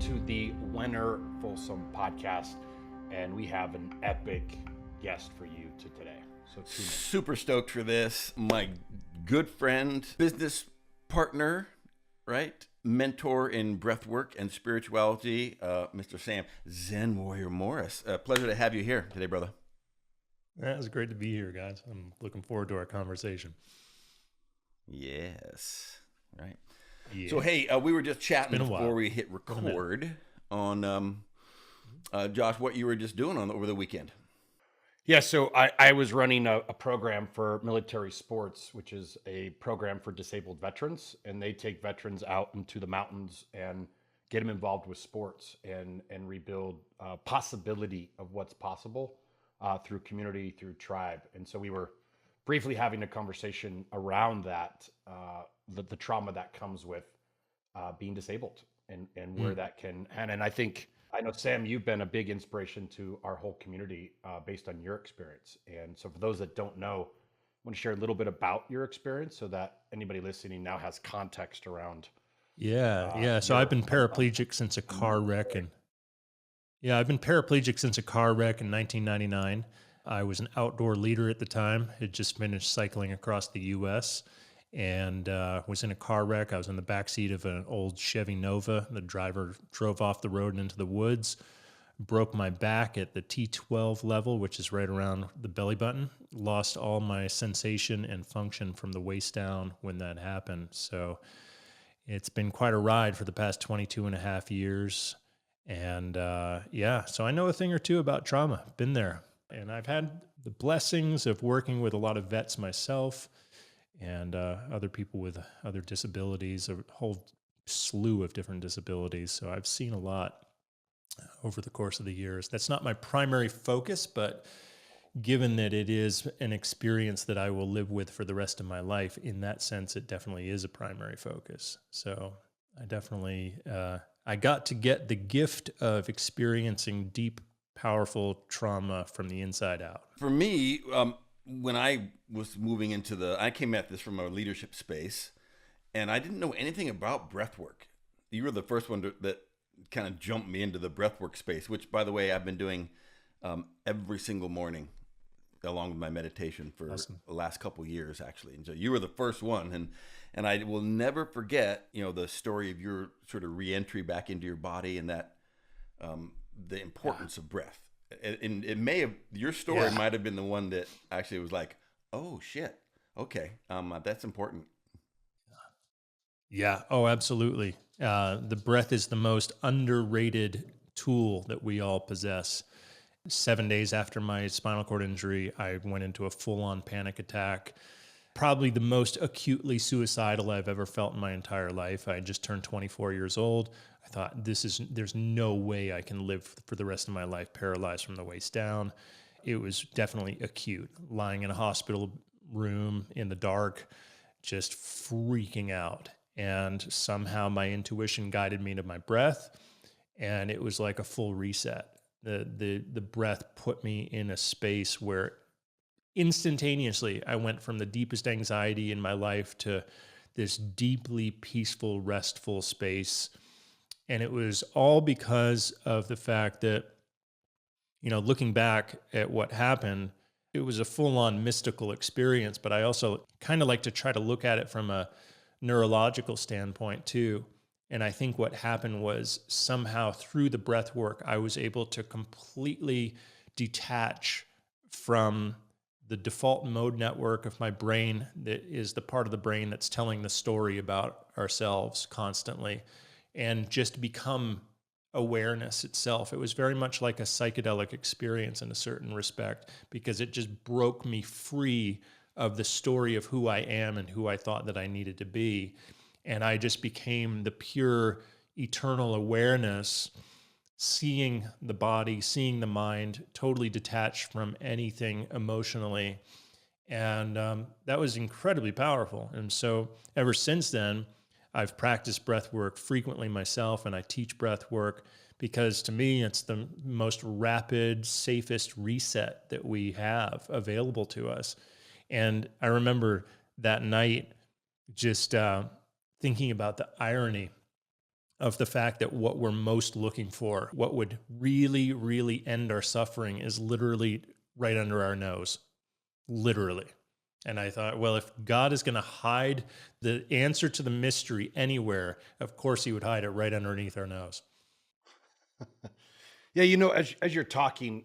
to the Wenner Folsom podcast, and we have an epic guest for you today. So tune in. Super stoked for this. My good friend, business partner, right? Mentor in breathwork and spirituality, Mr. Sam Zen Warrior Morris. Pleasure to have you here today, brother. Yeah, it's great to be here, guys. I'm looking forward to our conversation. Yes, right. Yeah. So, hey, we were just chatting before we hit record on, Josh, what you were just doing over the weekend. Yeah, so I was running a program for military sports, which is a program for disabled veterans, and they take veterans out into the mountains and get them involved with sports and rebuild possibility of what's possible through community, through tribe. And so we were briefly having a conversation around that, the trauma that comes with being disabled and where that can, and I know, Sam, you've been a big inspiration to our whole community based on your experience. And so for those that don't know, I want to share a little bit about your experience so that anybody listening now has context around. So I've been paraplegic since a car wreck. I've been paraplegic since a car wreck in 1999. I was an outdoor leader at the time. Had just finished cycling across the U.S. and was in a car wreck. I was in the backseat of an old Chevy Nova. The driver drove off the road and into the woods, broke my back at the T12 level, which is right around the belly button. Lost all my sensation and function from the waist down when that happened. So it's been quite a ride for the past 22 and a half years. And so I know a thing or two about trauma, been there. And I've had the blessings of working with a lot of vets myself and other people with other disabilities, a whole slew of different disabilities. So I've seen a lot over the course of the years. That's not my primary focus, but given that it is an experience that I will live with for the rest of my life, in that sense, it definitely is a primary focus. So I definitely, I got to get the gift of experiencing deep, powerful trauma from the inside out. For me, when I was moving into I came at this from a leadership space, and I didn't know anything about breathwork. You were the first one that kind of jumped me into the breathwork space, which, by the way, I've been doing every single morning along with my meditation for the last couple of years, actually. And so you were the first one, and I will never forget, the story of your sort of reentry back into your body and that the importance of breath. And it may have, your story might have been the one that actually was like, oh shit, okay, that's important. Yeah. Oh, absolutely. The breath is the most underrated tool that we all possess. 7 days after my spinal cord injury, I went into a full-on panic attack. Probably the most acutely suicidal I've ever felt in my entire life. I just turned 24 years old. I thought, there's no way I can live for the rest of my life paralyzed from the waist down. It was definitely acute, lying in a hospital room in the dark, just freaking out. And somehow my intuition guided me to my breath, and it was like a full reset. The breath put me in a space where instantaneously I went from the deepest anxiety in my life to this deeply peaceful, restful space. And it was all because of the fact that, looking back at what happened, it was a full-on mystical experience, but I also kind of like to try to look at it from a neurological standpoint too. And I think what happened was somehow through the breath work, I was able to completely detach from the default mode network of my brain that is the part of the brain that's telling the story about ourselves constantly, and just become awareness itself. It was very much like a psychedelic experience in a certain respect, because it just broke me free of the story of who I am and who I thought that I needed to be. And I just became the pure eternal awareness, seeing the body, seeing the mind, totally detached from anything emotionally. And that was incredibly powerful. And so ever since then, I've practiced breath work frequently myself, and I teach breath work because to me, it's the most rapid, safest reset that we have available to us. And I remember that night just thinking about the irony of the fact that what we're most looking for, what would really, really end our suffering, is literally right under our nose, literally. And I thought, well, if God is going to hide the answer to the mystery anywhere, of course he would hide it right underneath our nose. Yeah, as you're talking,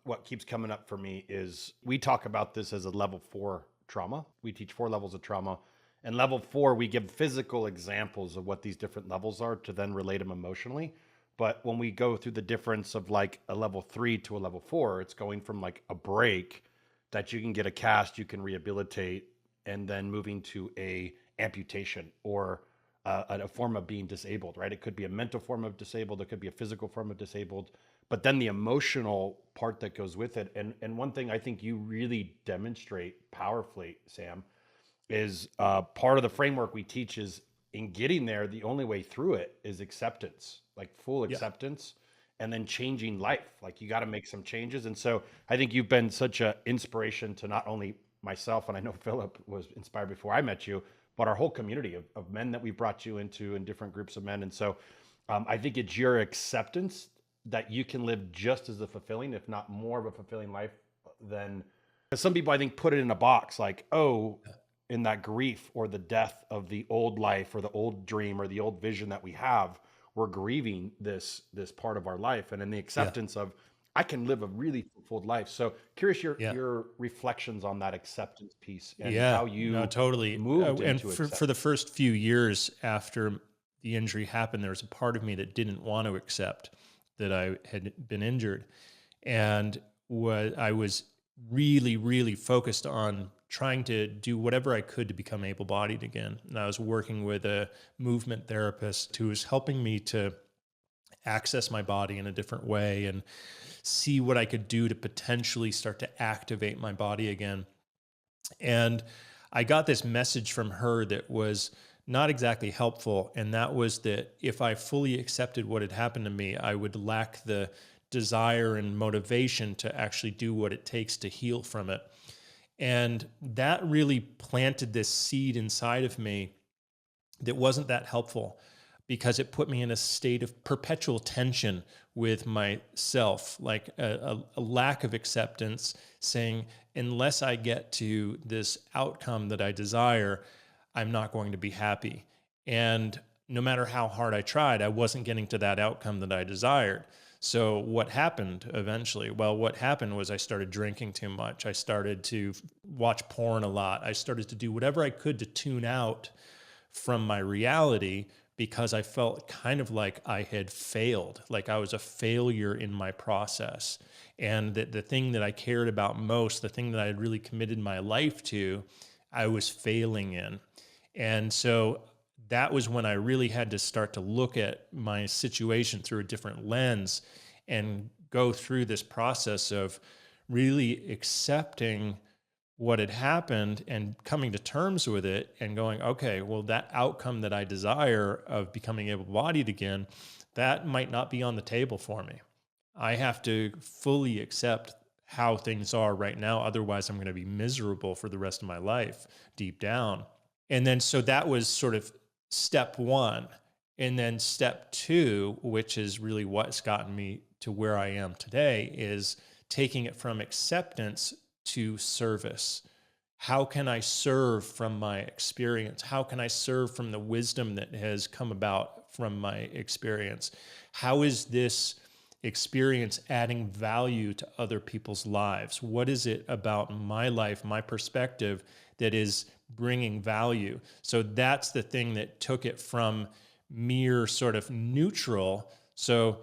what keeps coming up for me is we talk about this as a level 4 trauma. We teach 4 levels of trauma. And level 4, we give physical examples of what these different levels are to then relate them emotionally. But when we go through the difference of like a level 3 to a level 4, it's going from like a break that you can get a cast, you can rehabilitate, and then moving to a amputation or a form of being disabled, right? It could be a mental form of disabled, it could be a physical form of disabled, but then the emotional part that goes with it. And one thing I think you really demonstrate powerfully, Sam, is part of the framework we teach is in getting there, the only way through it is acceptance, like full Yeah. acceptance, and then changing life. Like you got to make some changes. And so I think you've been such an inspiration to not only myself, and I know Philip was inspired before I met you, but our whole community of men that we brought you into in different groups of men. And so I think it's your acceptance that you can live just as a fulfilling, if not more of a fulfilling life than, because some people I think put it in a box like, oh, in that grief or the death of the old life or the old dream or the old vision that we have, we're grieving this part of our life. And in the Yeah. acceptance of, I can live a really fulfilled life. So curious Yeah. your reflections on that acceptance piece and Yeah. how No, you totally. moved And into for the acceptance. first few years after the injury happened, there was a part of me that didn't want to accept that I had been injured. And what I was really, really focused on trying to do whatever I could to become able-bodied again. And I was working with a movement therapist who was helping me to access my body in a different way and see what I could do to potentially start to activate my body again. And I got this message from her that was not exactly helpful. And that was that if I fully accepted what had happened to me, I would lack the desire and motivation to actually do what it takes to heal from it. And that really planted this seed inside of me that wasn't that helpful, because it put me in a state of perpetual tension with myself, like a lack of acceptance, saying, unless I get to this outcome that I desire, I'm not going to be happy. And no matter how hard I tried, I wasn't getting to that outcome that I desired. So what happened eventually? Well, what happened was I started drinking too much. I started to watch porn a lot. I started to do whatever I could to tune out from my reality, because I felt kind of like I had failed, like I was a failure in my process. And that the thing that I cared about most, the thing that I had really committed my life to, I was failing in. And so that was when I really had to start to look at my situation through a different lens and go through this process of really accepting what had happened and coming to terms with it and going, okay, well, that outcome that I desire of becoming able-bodied again, that might not be on the table for me. I have to fully accept how things are right now. Otherwise, I'm going to be miserable for the rest of my life deep down. And then, so that was sort of step one. And then step two, which is really what's gotten me to where I am today, is taking it from acceptance to service. How can I serve from my experience? How can I serve from the wisdom that has come about from my experience? How is this experience adding value to other people's lives? What is it about my life, my perspective, that is bringing value? So that's the thing that took it from mere sort of neutral. So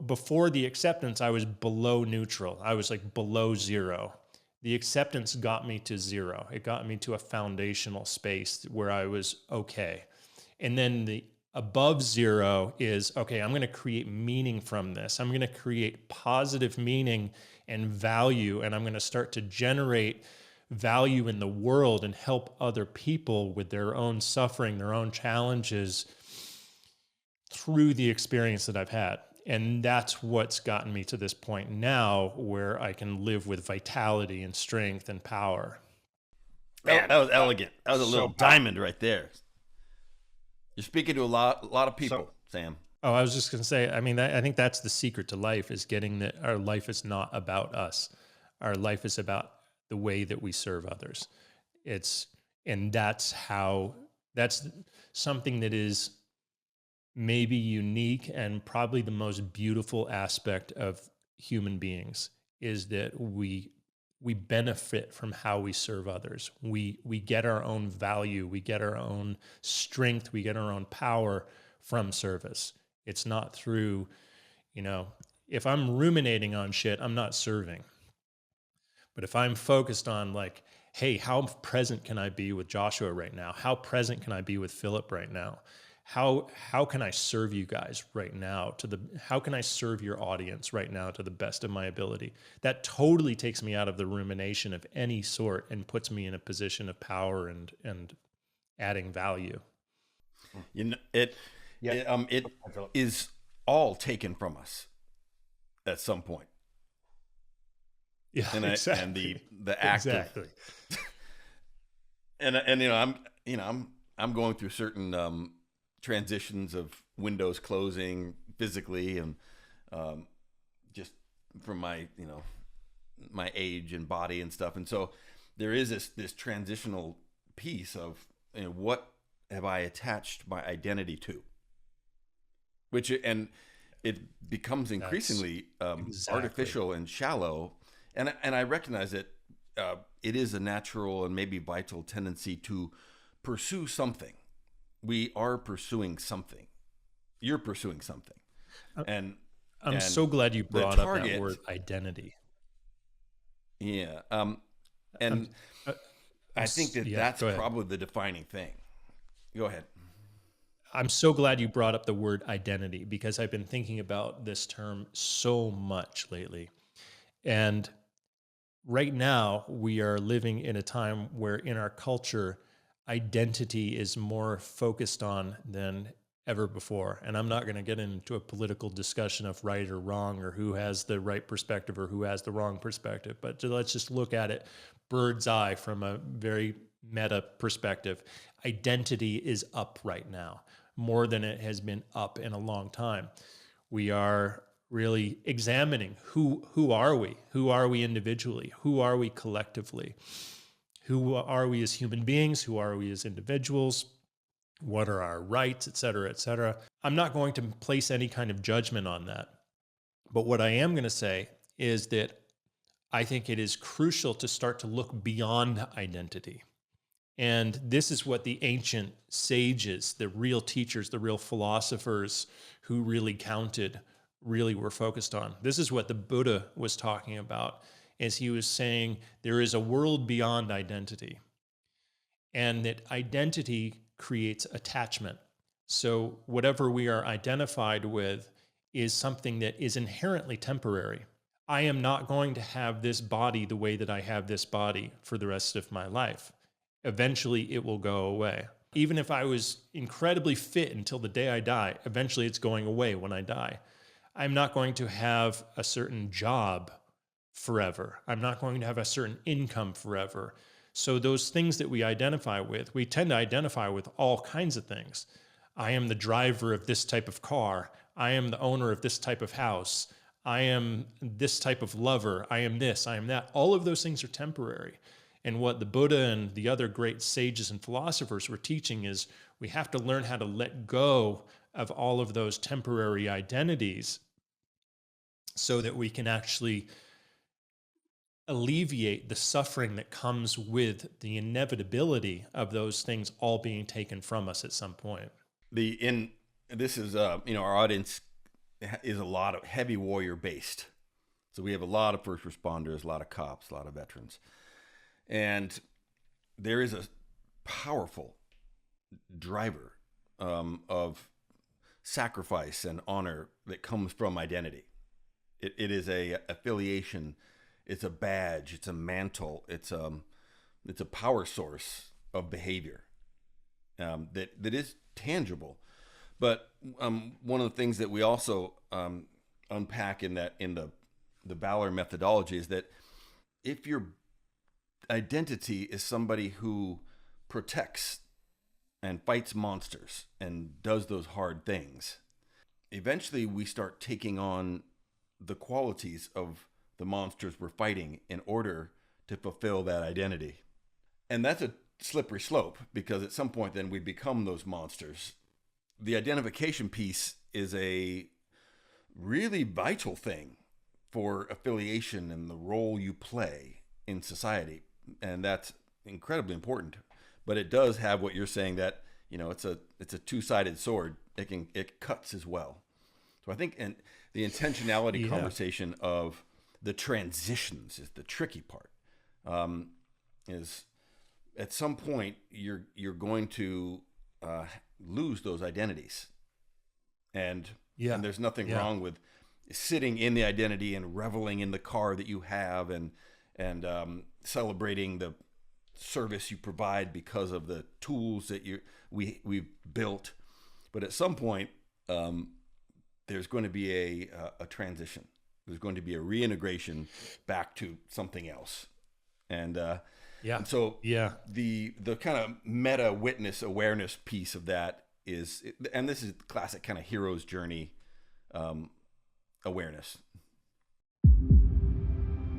before the acceptance, I was below neutral. I was like below zero. The acceptance got me to zero. It got me to a foundational space where I was okay. And then the above zero is, okay, I'm going to create meaning from this. I'm going to create positive meaning and value, and I'm going to start to generate value in the world and help other people with their own suffering, their own challenges through the experience that I've had. And that's what's gotten me to this point now where I can live with vitality and strength and power. That was elegant. That was a So little powerful. diamond right there. You're speaking to a lot of people. Sam. Oh, I was just going to say, I mean, I think that's the secret to life, is getting that our life is not about us. Our life is about the way that we serve others. It's, and that's something that is maybe unique and probably the most beautiful aspect of human beings, is that we benefit from how we serve others. We get our own value, we get our own strength, we get our own power from service. It's not through, if I'm ruminating on shit, I'm not serving. But if I'm focused on like, hey, how present can I be with Joshua right now? How present can I be with Philip right now? How can I serve you guys right now how can I serve your audience right now to the best of my ability? That totally takes me out of the rumination of any sort and puts me in a position of power and adding value. It Yeah. is all taken from us at some point. Yeah, And exactly. the act Exactly. of, I'm going through certain transitions of windows closing physically, and just from my my age and body and stuff, and so there is this transitional piece of what have I attached my identity to, which and it becomes increasingly exactly. artificial and shallow, and I recognize that it is a natural and maybe vital tendency to pursue something. We are pursuing something. You're pursuing something, and I'm so glad you brought up that word identity. Yeah, and I think that's probably the defining thing. Go ahead. I'm so glad you brought up the word identity, because I've been thinking about this term so much lately. And right now, we are living in a time where in our culture, identity is more focused on than ever before. And I'm not going to get into a political discussion of right or wrong, or who has the right perspective or who has the wrong perspective, but let's just look at it bird's eye from a very meta perspective. Identity is up right now more than it has been up in a long time. We are really examining who are we? Who are we individually? Who are we collectively? Who are we as human beings? Who are we as individuals? What are our rights, et cetera, et cetera? I'm not going to place any kind of judgment on that. But what I am going to say is that I think it is crucial to start to look beyond identity. And this is what the ancient sages, the real teachers, the real philosophers who really counted, really were focused on. This is what the Buddha was talking about, as he was saying there is a world beyond identity, and that identity creates attachment. So whatever we are identified with is something that is inherently temporary. I am not going to have this body the way that I have this body for the rest of my life. Eventually it will go away. Even if I was incredibly fit until the day I die, eventually it's going away when I die. I'm not going to have a certain job forever. I'm not going to have a certain income forever. So those things that we identify with, we tend to identify with all kinds of things. I am the driver of this type of car. I am the owner of this type of house. I am this type of lover. I am this, I am that. All of those things are temporary. And what the Buddha and the other great sages and philosophers were teaching is we have to learn how to let go of all of those temporary identities so that we can actually alleviate the suffering that comes with the inevitability of those things all being taken from us at some point. This is our audience is a lot of heavy warrior based. So we have a lot of first responders, a lot of cops, a lot of veterans. And there is a powerful driver of sacrifice and honor that comes from identity. It is a affiliation. It's a badge. It's a mantle. It's a power source of behavior that is tangible. But one of the things that we also unpack in the Valor methodology is that if your identity is somebody who protects and fights monsters and does those hard things, eventually we start taking on the qualities of the monsters we're fighting in order to fulfill that identity. And that's a slippery slope, because at some point then we become those monsters. The identification piece is a really vital thing for affiliation and the role you play in society. And that's incredibly important. But it does have what you're saying, that, it's a two-sided sword. It cuts as well. So I think, and the intentionality conversation of the transitions is the tricky part. Is at some point you're going to lose those identities, and there's nothing wrong with sitting in the identity and reveling in the car that you have, and celebrating the service you provide because of the tools that we've built. But at some point, there's going to be a transition. There's going to be a reintegration back to something else. And so the kind of meta witness awareness piece of that is, and this is classic kind of hero's journey awareness.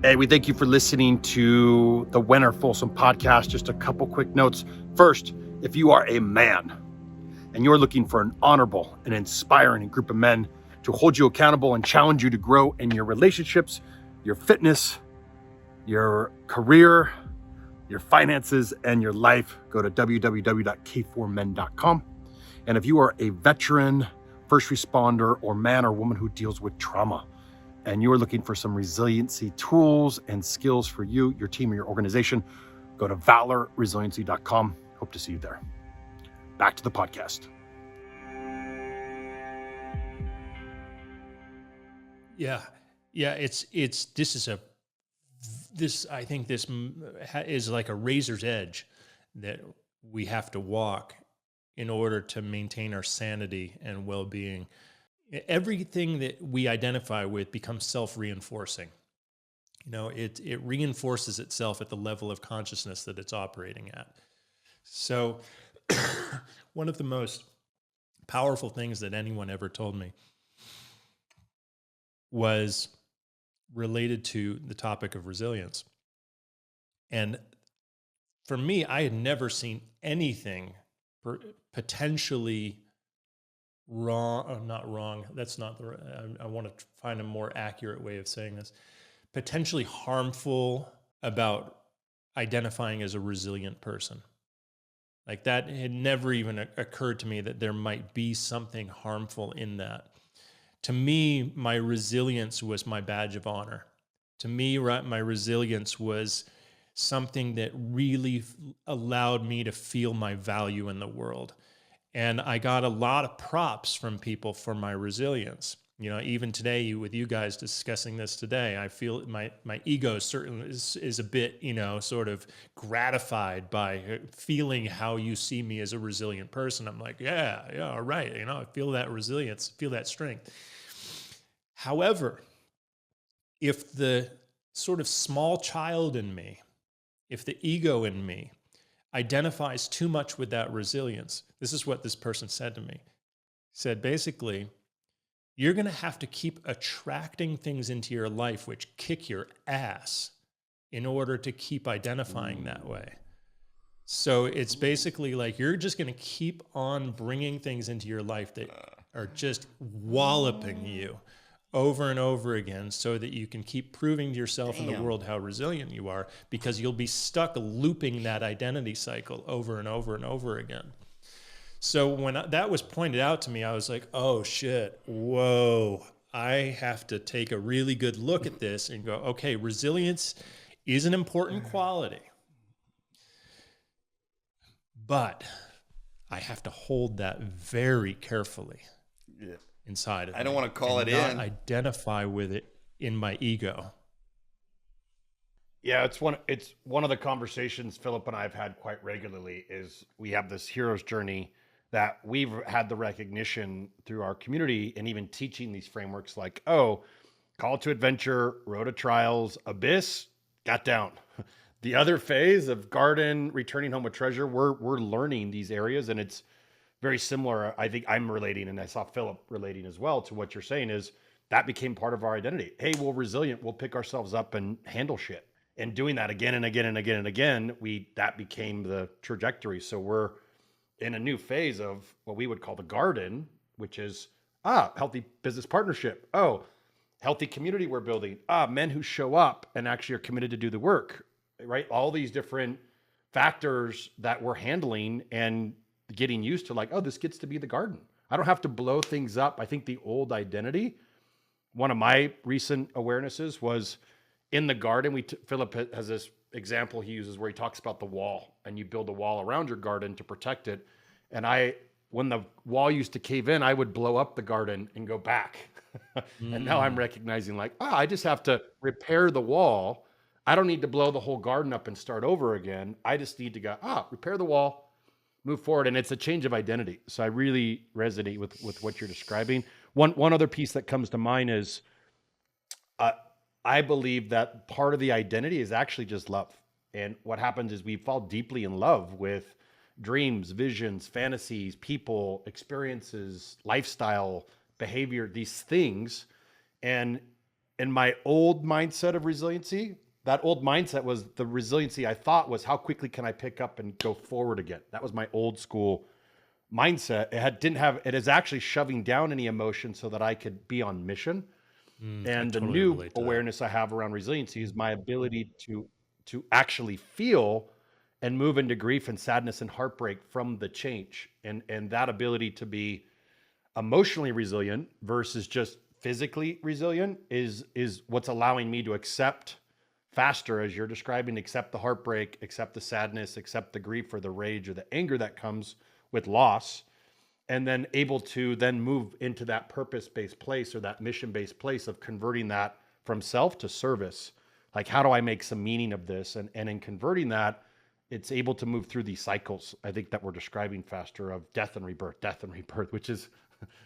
Hey, we thank you for listening to the Wenner Folsom podcast. Just a couple quick notes. First, if you are a man and you're looking for an honorable and inspiring group of men to hold you accountable and challenge you to grow in your relationships, your fitness, your career, your finances, and your life, go to www.k4men.com. And if you are a veteran, first responder, or man or woman who deals with trauma, and you're looking for some resiliency tools and skills for you, your team, or your organization, go to valorresiliency.com. Hope to see you there. Back to the podcast. Yeah. I think this is like a razor's edge that we have to walk in order to maintain our sanity and well-being. Everything that we identify with becomes self-reinforcing. It reinforces itself at the level of consciousness that it's operating at. So one of the most powerful things that anyone ever told me was related to the topic of resilience. And for me, I had never seen anything potentially wrong, not wrong. That's not I want to find a more accurate way of saying this. Potentially harmful about identifying as a resilient person. Like, that had never even occurred to me that there might be something harmful in that. To me, my resilience was my badge of honor. To me, my resilience was something that really allowed me to feel my value in the world. And I got a lot of props from people for my resilience. Even today, with you guys discussing this today, I feel my ego certainly is a bit, sort of gratified by feeling how you see me as a resilient person. I'm like, yeah, all right. I feel that resilience, feel that strength. However, if the sort of small child in me, if the ego in me identifies too much with that resilience, this is what this person said to me. He said, basically, you're going to have to keep attracting things into your life which kick your ass in order to keep identifying that way. So it's basically like you're just going to keep on bringing things into your life that are just walloping you over and over again, so that you can keep proving to yourself and the world how resilient you are, because you'll be stuck looping that identity cycle over and over and over again. So when that was pointed out to me, I was like, oh shit, whoa, I have to take a really good look at this and go, okay, resilience is an important quality, but I have to hold that very carefully inside of me. I don't want to call it not in. Identify with it in my ego. Yeah, it's one of the conversations Philip and I have had quite regularly. Is we have this hero's journey that we've had the recognition through our community, and even teaching these frameworks like, call to adventure, road to trials, abyss, got down. The other phase of garden, returning home with treasure, we're learning these areas, and it's very similar. I think I'm relating, and I saw Philip relating as well to what you're saying is that became part of our identity. Hey, we're resilient. We'll pick ourselves up and handle shit. And doing that again and again and again and again, that became the trajectory. So we're in a new phase of what we would call the garden, which is healthy business partnership. Oh, healthy community we're building. Men who show up and actually are committed to do the work, right? All these different factors that we're handling and getting used to, like, oh, this gets to be the garden. I don't have to blow things up. I think the old identity, one of my recent awarenesses was in the garden. Philip has this example he uses where he talks about the wall, and you build a wall around your garden to protect it. And when the wall used to cave in, I would blow up the garden and go back. And now I'm recognizing, like, I just have to repair the wall. I don't need to blow the whole garden up and start over again. I just need to go, repair the wall, move forward. And it's a change of identity. So I really resonate with what you're describing. One other piece that comes to mind is I believe that part of the identity is actually just love. And what happens is we fall deeply in love with dreams, visions, fantasies, people, experiences, lifestyle, behavior, these things. And in my old mindset of resiliency, that old mindset was the resiliency I thought was how quickly can I pick up and go forward again? That was my old school mindset. It is actually shoving down any emotion so that I could be on mission. And the new awareness I have around resiliency is my ability to actually feel and move into grief and sadness and heartbreak from the change. And that ability to be emotionally resilient versus just physically resilient is what's allowing me to accept faster, as you're describing, accept the heartbreak, accept the sadness, accept the grief or the rage or the anger that comes with loss, and then able to then move into that purpose-based place or that mission-based place of converting that from self to service. Like, how do I make some meaning of this? And in converting that, it's able to move through these cycles, I think, that we're describing faster, of death and rebirth, which is,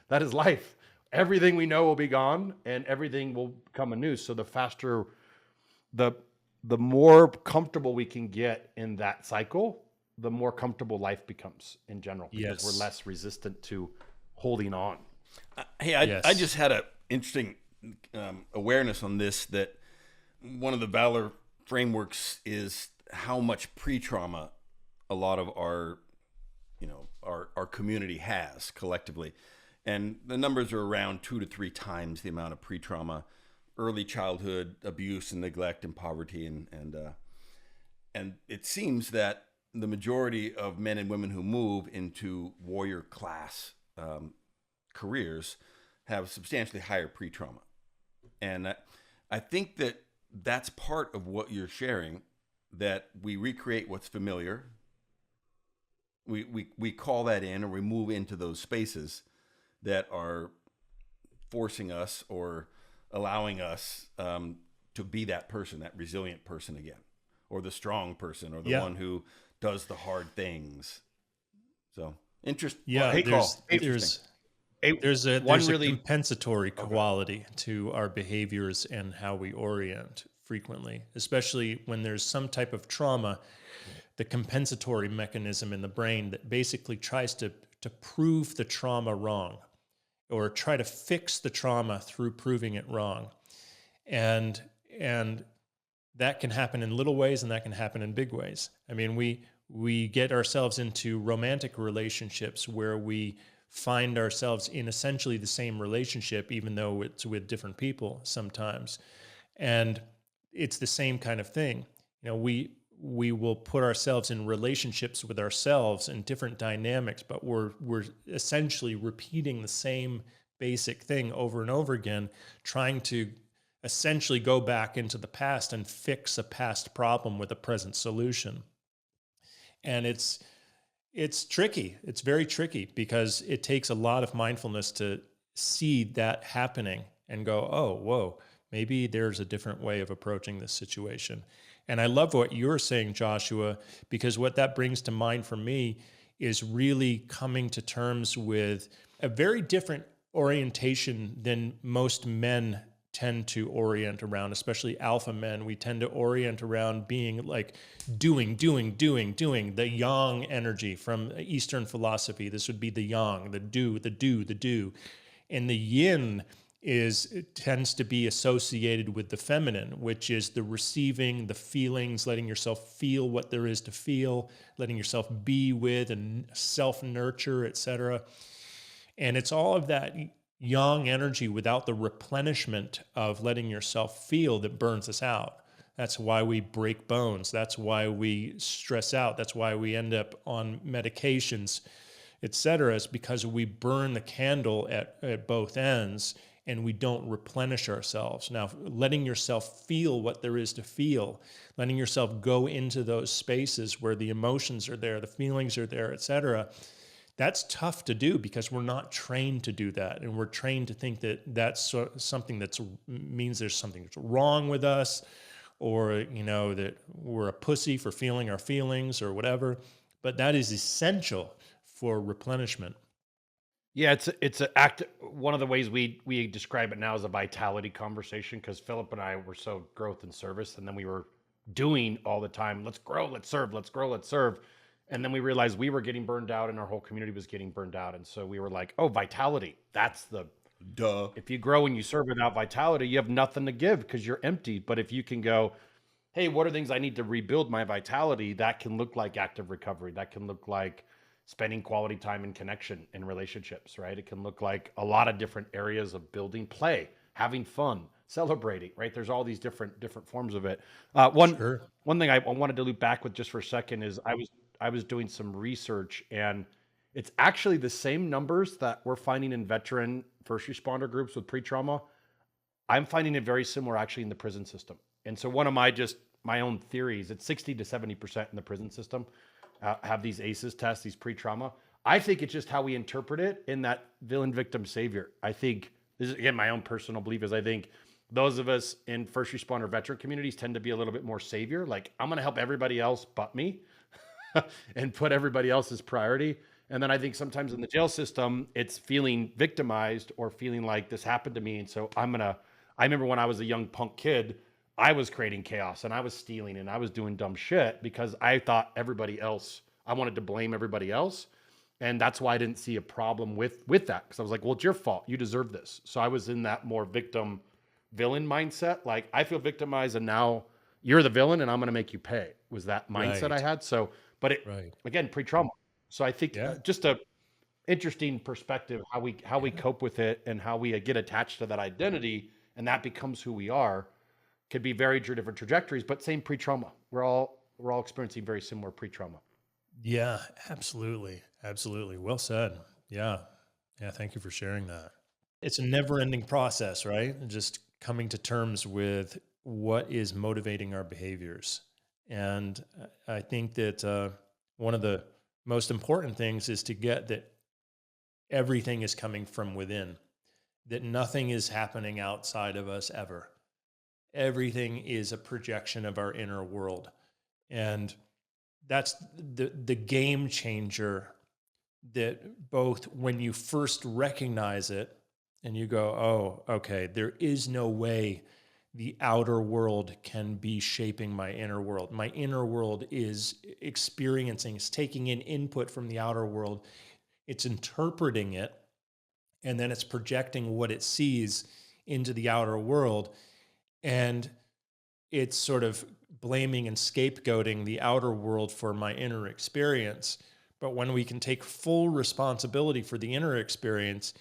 that is life. Everything we know will be gone and everything will become anew. So the faster, the more comfortable we can get in that cycle, the more comfortable life becomes in general, because we're less resistant to holding on. Hey, I just had an interesting awareness on this, that one of the Valor frameworks is how much pre-trauma a lot of our community has collectively. And the numbers are around 2 to 3 times the amount of pre-trauma, early childhood abuse and neglect and poverty. And it seems that the majority of men and women who move into warrior class careers have substantially higher pre-trauma. And I think that that's part of what you're sharing, that we recreate what's familiar. We call that in, or we move into those spaces that are forcing us or allowing us to be that person, that resilient person again, or the strong person, or the one who does the hard things. So interesting. Yeah, there's a really compensatory quality to our behaviors and how we orient frequently, especially when there's some type of trauma. The compensatory mechanism in the brain that basically tries to prove the trauma wrong, or try to fix the trauma through proving it wrong. And that can happen in little ways, and that can happen in big ways. I mean, we get ourselves into romantic relationships where we find ourselves in essentially the same relationship, even though it's with different people sometimes. And it's the same kind of thing. You know, we will put ourselves in relationships with ourselves in different dynamics, but we're essentially repeating the same basic thing over and over again, trying to essentially go back into the past and fix a past problem with a present solution. And it's tricky. It's very tricky, because it takes a lot of mindfulness to see that happening and go, oh, whoa, maybe there's a different way of approaching this situation. And I love what you're saying, Joshua, because what that brings to mind for me is really coming to terms with a very different orientation than most men tend to orient around, especially alpha men, we tend to orient around being like doing, the yang energy from Eastern philosophy. This would be the yang, the do. And the yin it tends to be associated with the feminine, which is the receiving, the feelings, letting yourself feel what there is to feel, letting yourself be with and self-nurture, etc. And it's all of that yang energy without the replenishment of letting yourself feel that burns us out. That's why we break bones. That's why we stress out. That's why we end up on medications, etc. It's because we burn the candle at both ends and we don't replenish ourselves. Now, letting yourself feel what there is to feel, letting yourself go into those spaces where the emotions are there, the feelings are there, etc. That's tough to do because we're not trained to do that. And we're trained to think that that's something that means there's something that's wrong with us, or, that we're a pussy for feeling our feelings or whatever. But that is essential for replenishment. Yeah, it's one of the ways we describe it now as a vitality conversation, because Philip and I were so growth and service, and then we were doing all the time, let's grow, let's serve, let's grow, let's serve. And then we realized we were getting burned out and our whole community was getting burned out. And so we were like, oh, vitality, that's the Duh. if you grow and you serve without vitality, you have nothing to give because you're empty. But if you can go, hey, what are things I need to rebuild my vitality? That can look like active recovery. That can look like spending quality time in connection in relationships, right? It can look like a lot of different areas of building play, having fun, celebrating, right? There's all these different forms of it. Sure. One thing I wanted to loop back with just for a second is I was doing some research, and it's actually the same numbers that we're finding in veteran first responder groups with pre-trauma. I'm finding it very similar actually in the prison system. And so one of my own theories, it's 60 to 70% in the prison system have these ACEs tests, these pre-trauma. I think it's just how we interpret it in that villain, victim, savior. I think this is, again, my own personal belief is I think those of us in first responder veteran communities tend to be a little bit more savior. Like, I'm going to help everybody else but me and put everybody else as priority. And then I think sometimes in the jail system, it's feeling victimized or feeling like this happened to me. And so I remember when I was a young punk kid, I was creating chaos and I was stealing and I was doing dumb shit because I thought I wanted to blame everybody else. And that's why I didn't see a problem with that. Because I was like, well, it's your fault. You deserve this. So I was in that more victim villain mindset. Like, I feel victimized and now you're the villain and I'm going to make you pay, was that mindset I had. So, but again, pre-trauma. So I think just a interesting perspective, how we cope with it and how we get attached to that identity and that becomes who we are. Could be very different trajectories, but same pre-trauma. We're all experiencing very similar pre-trauma. Yeah, absolutely. Absolutely. Well said. Yeah. Yeah. Thank you for sharing that. It's a never-ending process, right? Just coming to terms with what is motivating our behaviors. And I think that one of the most important things is to get that everything is coming from within, that nothing is happening outside of us ever. Everything is a projection of our inner world. And that's the game changer, that both when you first recognize it and you go, oh, okay, there is no way the outer world can be shaping my inner world. My inner world is experiencing, it's taking in input from the outer world. It's interpreting it, and then it's projecting what it sees into the outer world. And it's sort of blaming and scapegoating the outer world for my inner experience. But when we can take full responsibility for the inner experience,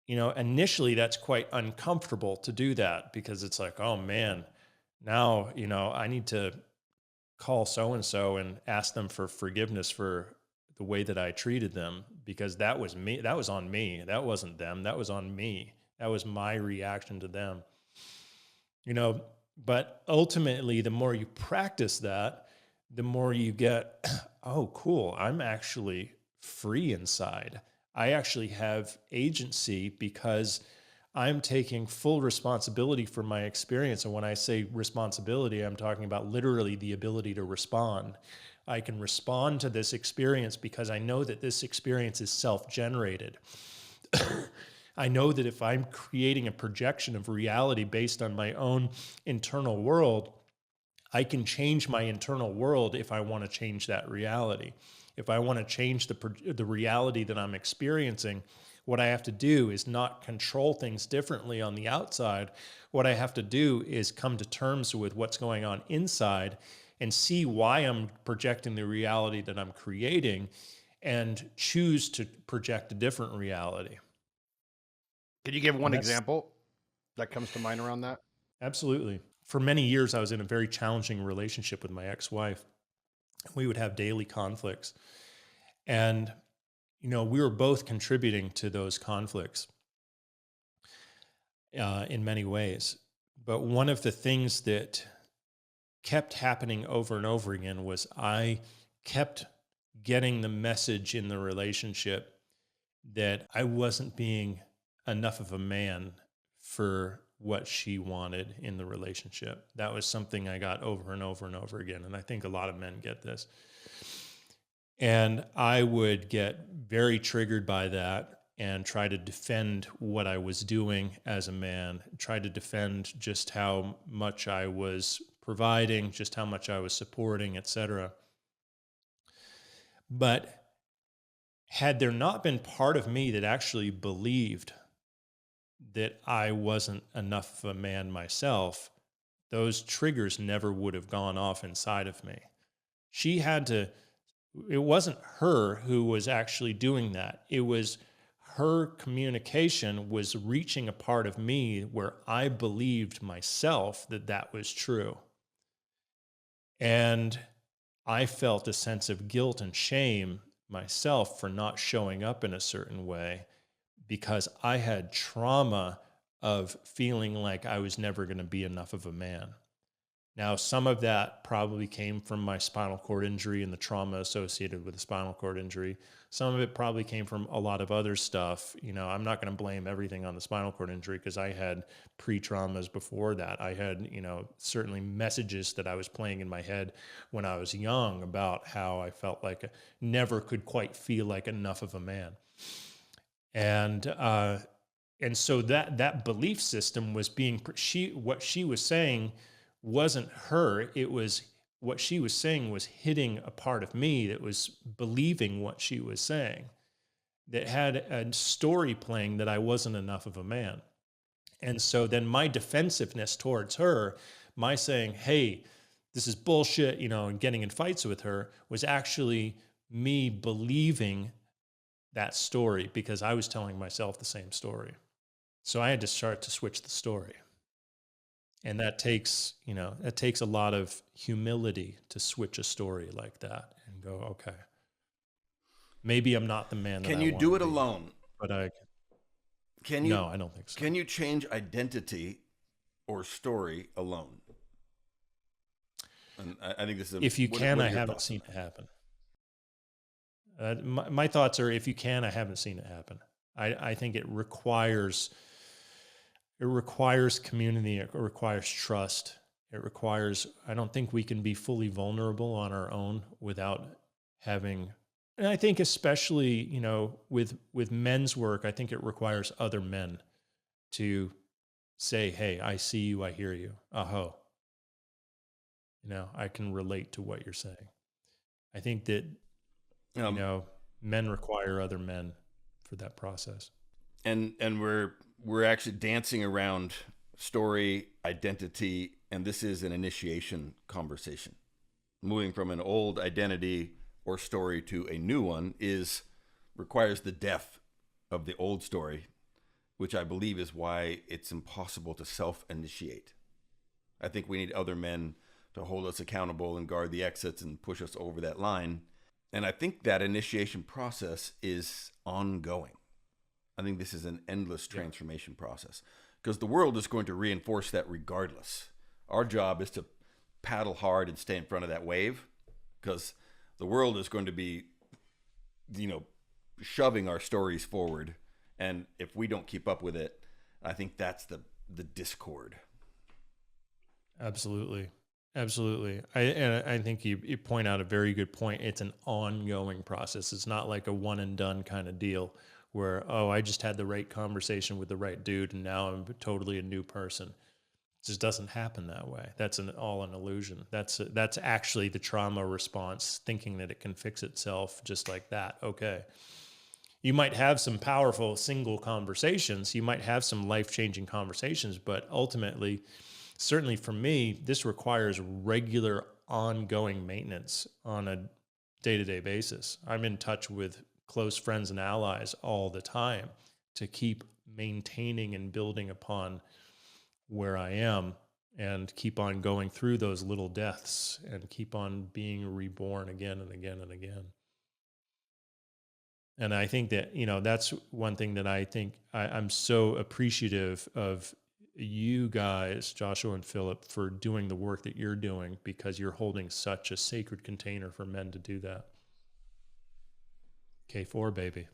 initially that's quite uncomfortable to do that, because it's like, oh man, now, I need to call so-and-so and ask them for forgiveness for the way that I treated them, because that was me. That was on me. That wasn't them. That was on me. That was my reaction to them. But ultimately, the more you practice that, the more you get, oh, cool, I'm actually free inside. I actually have agency because I'm taking full responsibility for my experience. And when I say responsibility, I'm talking about literally the ability to respond. I can respond to this experience because I know that this experience is self-generated. I know that if I'm creating a projection of reality based on my own internal world, I can change my internal world if I want to change that reality. If I want to change the reality that I'm experiencing, what I have to do is not control things differently on the outside. What I have to do is come to terms with what's going on inside and see why I'm projecting the reality that I'm creating and choose to project a different reality. Can you give one And that's example that comes to mind around that? absolutely. For many years, I was in a very challenging relationship with my ex-wife. We would have daily conflicts. And, we were both contributing to those conflicts in many ways. But one of the things that kept happening over and over again was I kept getting the message in the relationship that I wasn't being enough of a man for what she wanted in the relationship. That was something I got over and over and over again. And I think a lot of men get this. And I would get very triggered by that and try to defend what I was doing as a man, try to defend just how much I was providing, just how much I was supporting, etc. But had there not been part of me that actually believed that I wasn't enough of a man myself, those triggers never would have gone off inside of me. She had to, it wasn't her who was actually doing that. It was her communication was reaching a part of me where I believed myself that that was true. And I felt a sense of guilt and shame myself for not showing up in a certain way because I had trauma of feeling like I was never going to be enough of a man. Now, some of that probably came from my spinal cord injury and the trauma associated with the spinal cord injury. Some of it probably came from a lot of other stuff. I'm not going to blame everything on the spinal cord injury because I had pre-traumas before that. I had, certainly messages that I was playing in my head when I was young about how I felt like I never could quite feel like enough of a man. And so that belief system was what she was saying wasn't her. It was what she was saying was hitting a part of me that was believing what she was saying, that had a story playing that I wasn't enough of a man. And so then my defensiveness towards her, my saying, hey, this is bullshit, and getting in fights with her was actually me believing that story because I was telling myself the same story. So I had to start to switch the story. And that takes a lot of humility to switch a story like that and go, okay, maybe I'm not the man that I want to be. Can you do it alone? But no, I don't think so. Can you change identity or story alone? And I think this is if you can, I haven't seen it happen. My thoughts are, if you can, I haven't seen it happen. I think it requires community. It requires trust. I don't think we can be fully vulnerable on our own without having, and I think especially, with men's work, I think it requires other men to say, hey, I see you, I hear you. Aho. I can relate to what you're saying. I think that, men require other men for that process. And we're actually dancing around story, identity, and this is an initiation conversation. Moving from an old identity or story to a new one requires the death of the old story, which I believe is why it's impossible to self-initiate. I think we need other men to hold us accountable and guard the exits and push us over that line. And I think that initiation process is ongoing. I think this is an endless transformation process because the world is going to reinforce that regardless. Our job is to paddle hard and stay in front of that wave because the world is going to be, shoving our stories forward. And if we don't keep up with it, I think that's the discord. Absolutely. Absolutely. I think you point out a very good point. It's an ongoing process. It's not like a one and done kind of deal where, oh, I just had the right conversation with the right dude and now I'm totally a new person. It just doesn't happen that way. That's all an illusion. That's actually the trauma response, thinking that it can fix itself just like that. Okay. You might have some powerful single conversations. You might have some life-changing conversations, but ultimately, certainly for me, this requires regular ongoing maintenance on a day-to-day basis. I'm in touch with close friends and allies all the time to keep maintaining and building upon where I am and keep on going through those little deaths and keep on being reborn again and again and again. And I think that, that's one thing that I think I'm so appreciative of you guys, Joshua and Philip, for doing the work that you're doing, because you're holding such a sacred container for men to do that. K4, baby.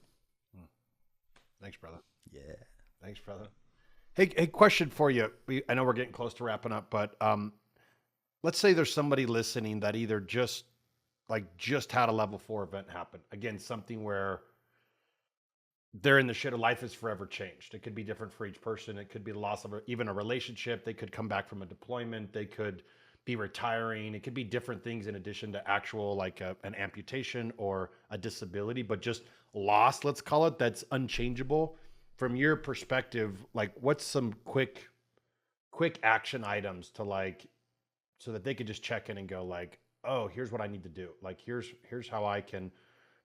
Thanks, brother. Yeah. Thanks, brother. Hey, question for you. I know we're getting close to wrapping up, but let's say there's somebody listening that either just had a level 4 event happen. Again, something where they're in the shit of life is forever changed. It could be different for each person. It could be the loss of even a relationship. They could come back from a deployment. They could be retiring. It could be different things in addition to actual an amputation or a disability, but just loss, let's call it, that's unchangeable. From your perspective, what's some quick action items to so that they could just check in and go oh, here's what I need to do. Here's how I can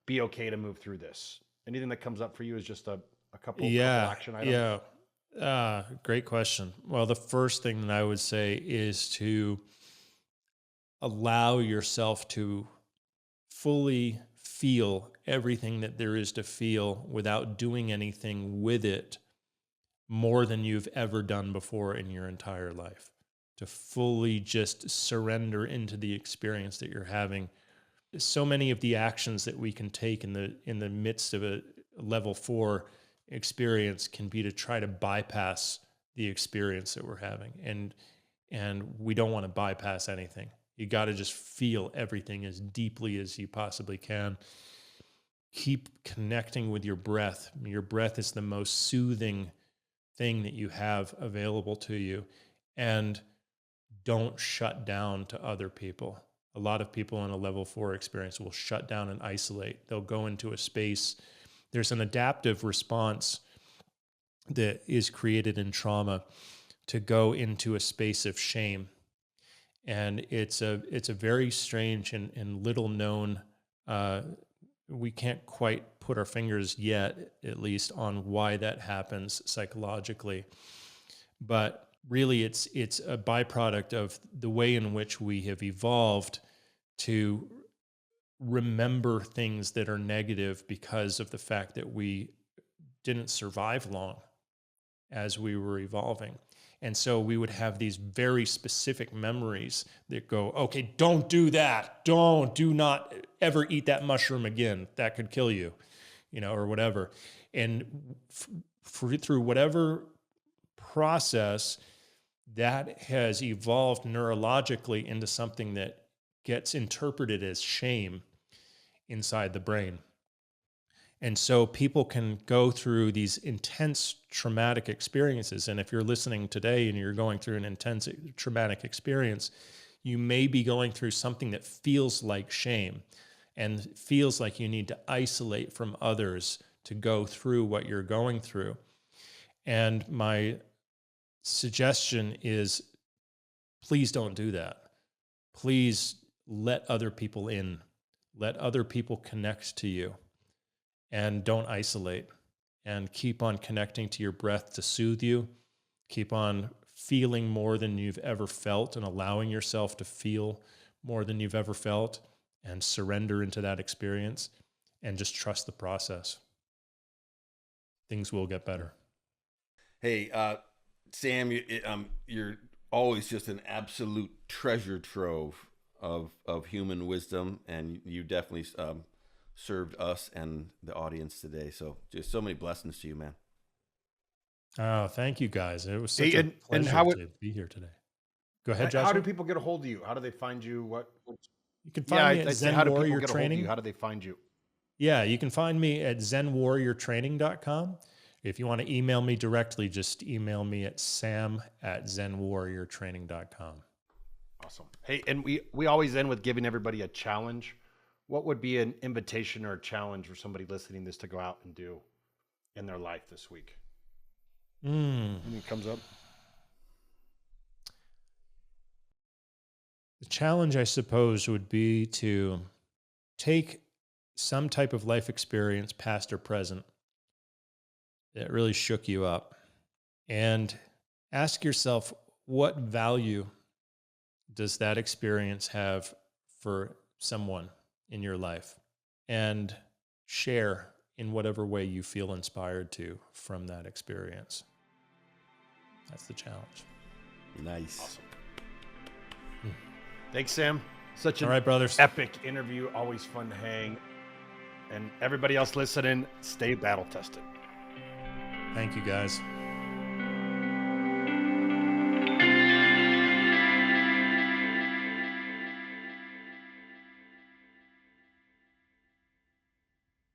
be okay to move through this. Anything that comes up for you is just a couple action items? Yeah. Great question. Well, the first thing that I would say is to allow yourself to fully feel everything that there is to feel without doing anything with it more than you've ever done before in your entire life. To fully just surrender into the experience that you're having. So many of the actions that we can take in the midst of a level 4 experience can be to try to bypass the experience that we're having. And we don't want to bypass anything. You got to just feel everything as deeply as you possibly can. Keep connecting with your breath. Your breath is the most soothing thing that you have available to you. And don't shut down to other people. A lot of people in a level 4 experience will shut down and isolate. They'll go into a space. There's an adaptive response that is created in trauma to go into a space of shame. And it's a very strange and little known, we can't quite put our fingers yet, at least, on why that happens psychologically. But really, it's a byproduct of the way in which we have evolved to remember things that are negative because of the fact that we didn't survive long as we were evolving. And so we would have these very specific memories that go, okay, don't do that. Do not ever eat that mushroom again. That could kill you, or whatever. And through whatever process, that has evolved neurologically into something that gets interpreted as shame inside the brain. And so people can go through these intense traumatic experiences. And if you're listening today and you're going through an intense traumatic experience, you may be going through something that feels like shame and feels like you need to isolate from others to go through what you're going through. And my suggestion is, please don't do that. Please let other people in. Let other people connect to you. And don't isolate. And keep on connecting to your breath to soothe you. Keep on feeling more than you've ever felt and allowing yourself to feel more than you've ever felt, and surrender into that experience and just trust the process. Things will get better. Hey, Sam, you're always just an absolute treasure trove of human wisdom, and you definitely served us and the audience today. So just so many blessings to you, man. Oh, thank you guys. It was such a pleasure to be here today. Go ahead, Joshua. How do people get a hold of you? How do they find you? You can find me at Zen how do Warrior people get a hold of Training. you? How do they find you? Yeah, you can find me at zenwarriortraining.com. If you want to email me directly, just email me at sam@zenwarriortraining.com. Awesome. Hey, and we always end with giving everybody a challenge. What would be an invitation or a challenge for somebody listening to this to go out and do in their life this week? Anything comes up? The challenge, I suppose, would be to take some type of life experience, past or present, that really shook you up, and ask yourself, what value does that experience have for someone in your life? And share in whatever way you feel inspired to from that experience. That's the challenge. Nice. Awesome. Thanks, Sam. Such an All right, brothers. epic interview. Always fun to hang. And everybody else listening, stay battle tested. Thank you, guys.